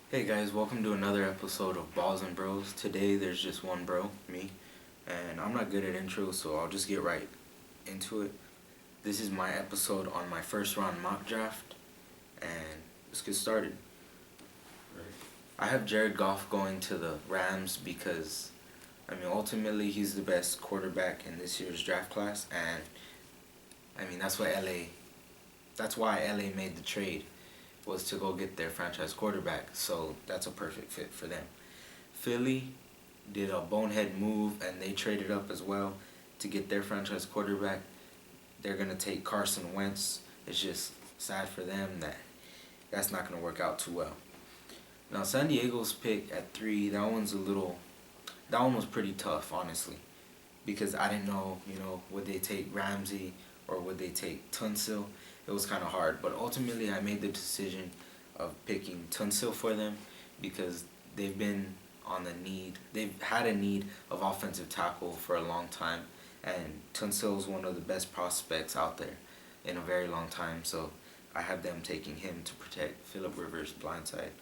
Hey guys, welcome to another episode of Balls and Bros. Today there's just one bro, me, and I'm not good at intros, so I'll just get right into it. This is my episode on my first round mock draft, and let's get started. I have Jared Goff going to the Rams because, ultimately he's the best quarterback in this year's draft class, and that's why LA made the trade, was to go get their franchise quarterback, so that's a perfect fit for them. Philly did a bonehead move and they traded up as well to get their franchise quarterback. They're going to take Carson Wentz. It's just sad for them that that's not going to work out too well. Now, San Diego's pick at 3, that one was pretty tough, honestly, because I didn't know, would they take Ramsey or would they take Tunsil? It was kind of hard, but ultimately I made the decision of picking Tunsil for them because they've been on the need. They've had a need of offensive tackle for a long time, and Tunsil is one of the best prospects out there in a very long time. So I have them taking him to protect Philip Rivers' blindside.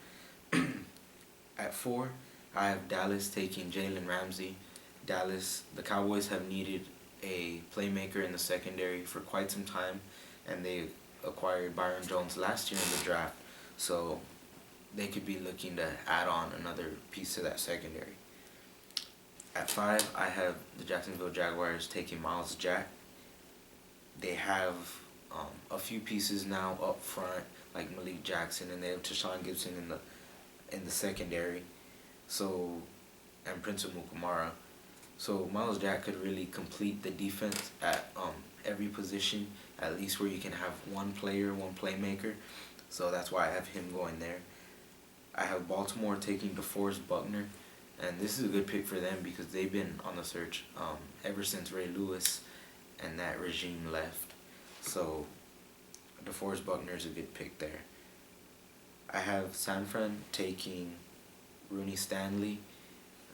At 4, I have Dallas taking Jalen Ramsey. The Cowboys have needed a playmaker in the secondary for quite some time, and they acquired Byron Jones last year in the draft, so they could be looking to add on another piece to that secondary. At 5, I have the Jacksonville Jaguars taking Miles Jack. They have a few pieces now up front, like Malik Jackson, and they have Tashawn Gibson in the secondary. So, and Prince Mukamara. So Miles Jack could really complete the defense at every position, at least where you can have one player, one playmaker. So that's why I have him going there. I have Baltimore taking DeForest Buckner, and this is a good pick for them because they've been on the search ever since Ray Lewis and that regime left. So DeForest Buckner is a good pick there. I have San Fran taking Rooney Stanley,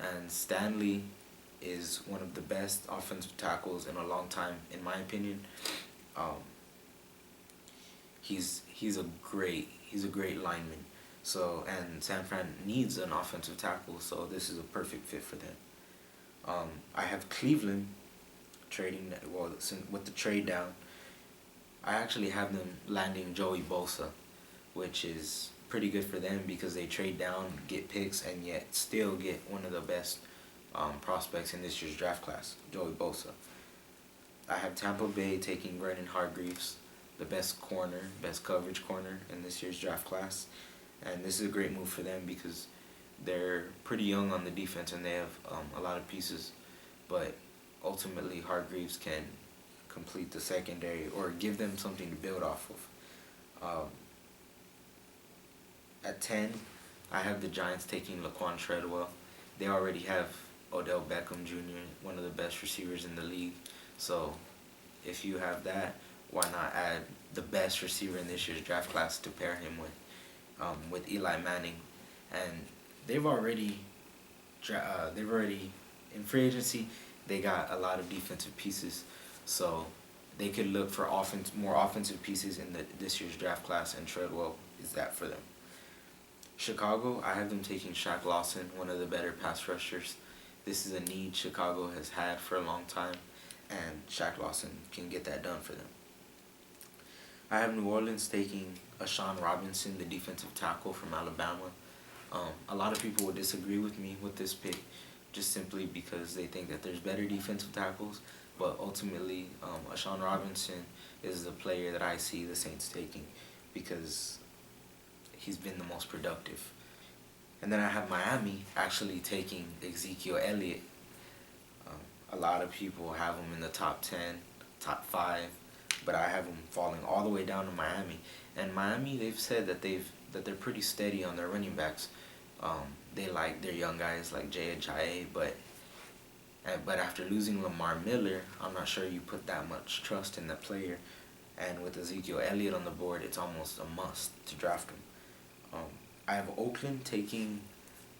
and Stanley is one of the best offensive tackles in a long time, in my opinion. Um, he's a great lineman. So, and San Fran needs an offensive tackle, so this is a perfect fit for them. I have Cleveland trading with the trade down. I actually have them landing Joey Bosa, which is pretty good for them because they trade down, get picks, and yet still get one of the best prospects in this year's draft class, Joey Bosa. I have Tampa Bay taking Vernon Hargreaves, the best coverage corner in this year's draft class. And this is a great move for them because they're pretty young on the defense and they have a lot of pieces. But ultimately, Hargreaves can complete the secondary or give them something to build off of. At 10, I have the Giants taking Laquan Treadwell. They already have Odell Beckham Jr., one of the best receivers in the league. So if you have that, why not add the best receiver in this year's draft class to pair him with Eli Manning? And they've already in free agency they got a lot of defensive pieces, so they could look for more offensive pieces in this year's draft class, and Treadwell is that for them. Chicago, I have them taking Shaq Lawson, one of the better pass rushers. This is a need Chicago has had for a long time, and Shaq Lawson can get that done for them. I have New Orleans taking Ashawn Robinson, the defensive tackle from Alabama. A lot of people would disagree with me with this pick just simply because they think that there's better defensive tackles, but ultimately Ashawn Robinson is the player that I see the Saints taking because he's been the most productive. And then I have Miami actually taking Ezekiel Elliott. A lot of people have him in the top 10, top 5, but I have him falling all the way down to Miami. And Miami, they've said that they're pretty steady on their running backs. They like their young guys like Jay Ajayi, but after losing Lamar Miller, I'm not sure you put that much trust in that player. And with Ezekiel Elliott on the board, it's almost a must to draft him. I have Oakland taking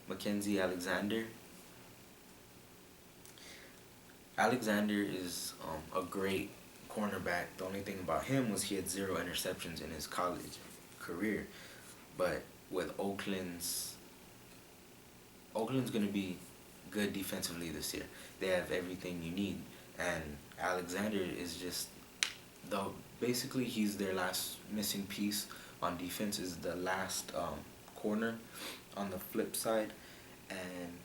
Mackenzie Alexander. Alexander is a great cornerback. The only thing about him was he had 0 interceptions in his college career. But with Oakland's Oakland's gonna be good defensively this year. They have everything you need, and Alexander is just the basically he's their last missing piece on defense. Is the last corner on the flip side, and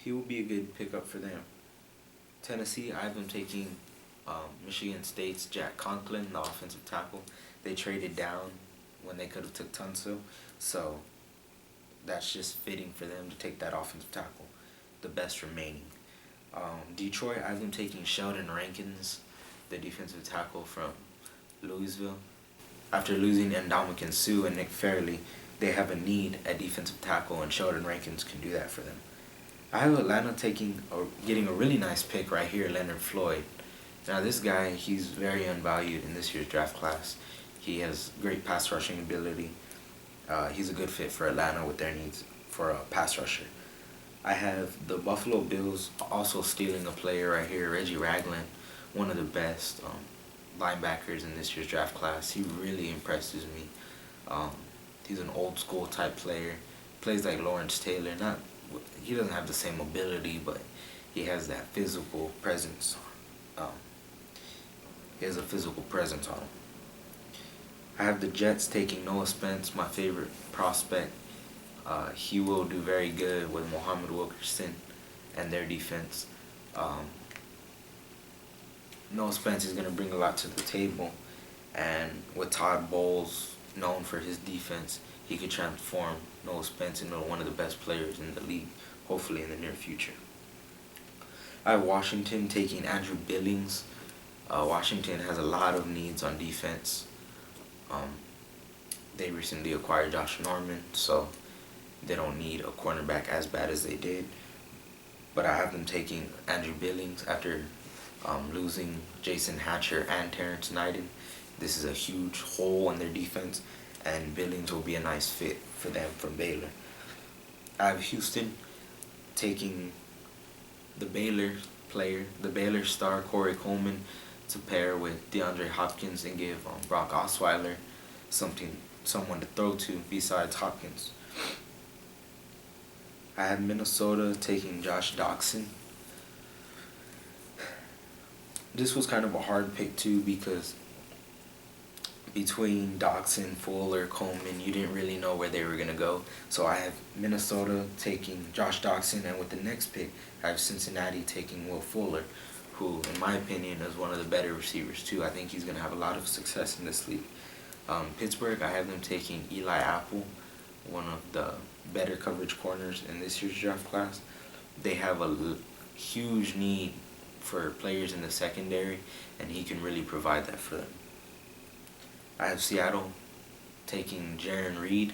he will be a good pickup for them. Tennessee, I have them taking Michigan State's Jack Conklin, the offensive tackle. They traded down when they could have took Tunsil, so that's just fitting for them to take that offensive tackle, the best remaining. Detroit, I have them taking Sheldon Rankins, the defensive tackle from Louisville. After losing Ndamukong Suh and Nick Fairley, they have a need at defensive tackle, and Sheldon Rankins can do that for them. I have Atlanta getting a really nice pick right here, Leonard Floyd. Now this guy, he's very unvalued in this year's draft class. He has great pass rushing ability. He's a good fit for Atlanta with their needs for a pass rusher. I have the Buffalo Bills also stealing a player right here, Reggie Ragland, one of the best linebackers in this year's draft class. He really impresses me. He's an old school type player. Plays like Lawrence Taylor. He doesn't have the same ability, but he has that physical presence. He has a physical presence on him. I have the Jets taking Noah Spence, my favorite prospect. He will do very good with Muhammad Wilkerson and their defense. Noah Spence is going to bring a lot to the table, and with Todd Bowles known for his defense, he could transform Noah Spence into one of the best players in the league, hopefully in the near future. I have Washington taking Andrew Billings. Washington has a lot of needs on defense. They recently acquired Josh Norman, so they don't need a cornerback as bad as they did. But I have them taking Andrew Billings after losing Jason Hatcher and Terrence Knighton. This is a huge hole in their defense, and Billings will be a nice fit for them from Baylor. I have Houston taking the Baylor star Corey Coleman, to pair with DeAndre Hopkins and give Brock Osweiler someone to throw to besides Hopkins. I have Minnesota taking Josh Doctson. This was kind of a hard pick too, because between Doctson, Fuller, Coleman, you didn't really know where they were going to go. So I have Minnesota taking Josh Doctson, and with the next pick, I have Cincinnati taking Will Fuller, who, in my opinion, is one of the better receivers too. I think he's going to have a lot of success in this league. Pittsburgh, I have them taking Eli Apple, one of the better coverage corners in this year's draft class. They have a huge need for players in the secondary, and he can really provide that for them. I have Seattle taking Jarran Reed,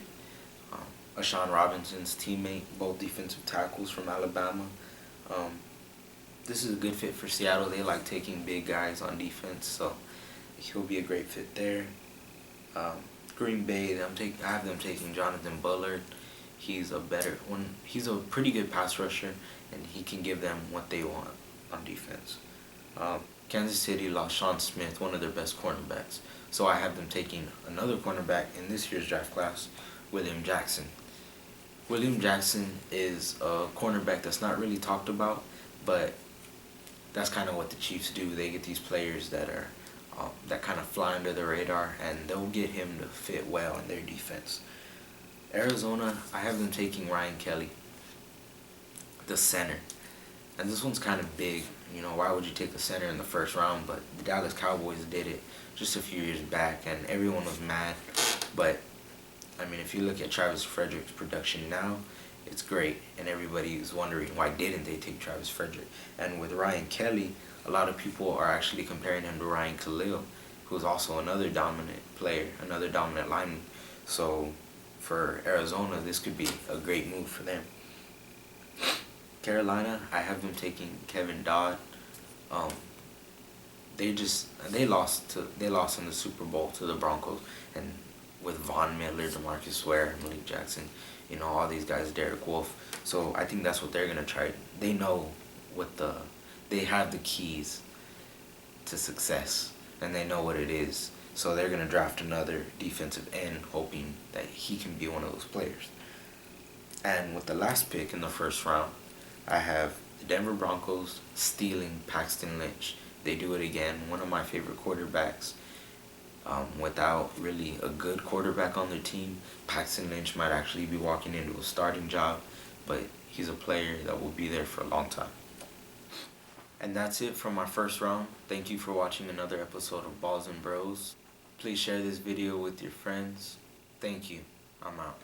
Ashawn Robinson's teammate, both defensive tackles from Alabama. This is a good fit for Seattle. They like taking big guys on defense, so he'll be a great fit there. Green Bay, I have them taking Jonathan Bullard. He's a pretty good pass rusher, and he can give them what they want on defense. Kansas City lost Sean Smith, one of their best cornerbacks. So I have them taking another cornerback in this year's draft class, William Jackson. William Jackson is a cornerback that's not really talked about, but that's kind of what the Chiefs do. They get these players that kind of fly under the radar, and they'll get him to fit well in their defense. Arizona, I have them taking Ryan Kelly, the center. And this one's kind of big. Why would you take a center in the first round? But the Dallas Cowboys did it just a few years back, and everyone was mad. But, if you look at Travis Frederick's production now, it's great, and everybody is wondering why didn't they take Travis Frederick. And with Ryan Kelly, a lot of people are actually comparing him to Ryan Khalil, who's also another dominant player, another dominant lineman. So for Arizona, this could be a great move for them. Carolina, I have them taking Kevin Dodd. They lost in the Super Bowl to the Broncos, and with Von Miller, DeMarcus Ware, Malik Jackson, all these guys, Derek Wolfe. So I think that's what they're gonna try. They know they have the keys to success, and they know what it is. So they're gonna draft another defensive end, hoping that he can be one of those players. And with the last pick in the first round, I have the Denver Broncos stealing Paxton Lynch. They do it again. One of my favorite quarterbacks. Without really a good quarterback on their team, Paxton Lynch might actually be walking into a starting job, but he's a player that will be there for a long time. And that's it from our first round. Thank you for watching another episode of Balls and Bros. Please share this video with your friends. Thank you. I'm out.